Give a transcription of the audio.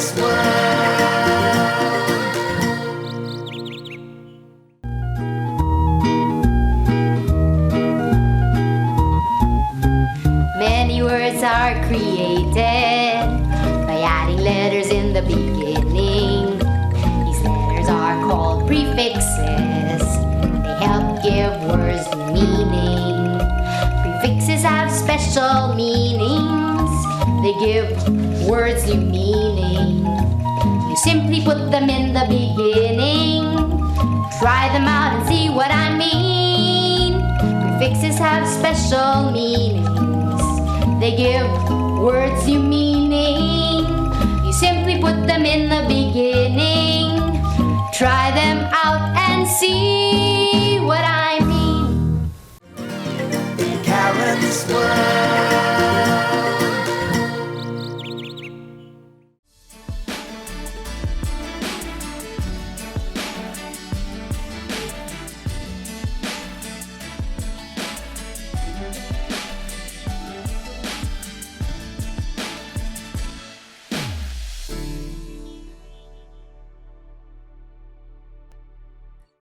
this world. Many words are created by adding letters in the beginning. These letters are called prefixes. They help give words meaning. Prefixes have special meanings. They give words new meaning. You simply put them in the beginning. Try them out and see what I mean. Prefixes have special meanings. They give words new meaning. You simply put them in the beginning. Try them out and see what I mean. Carrots world.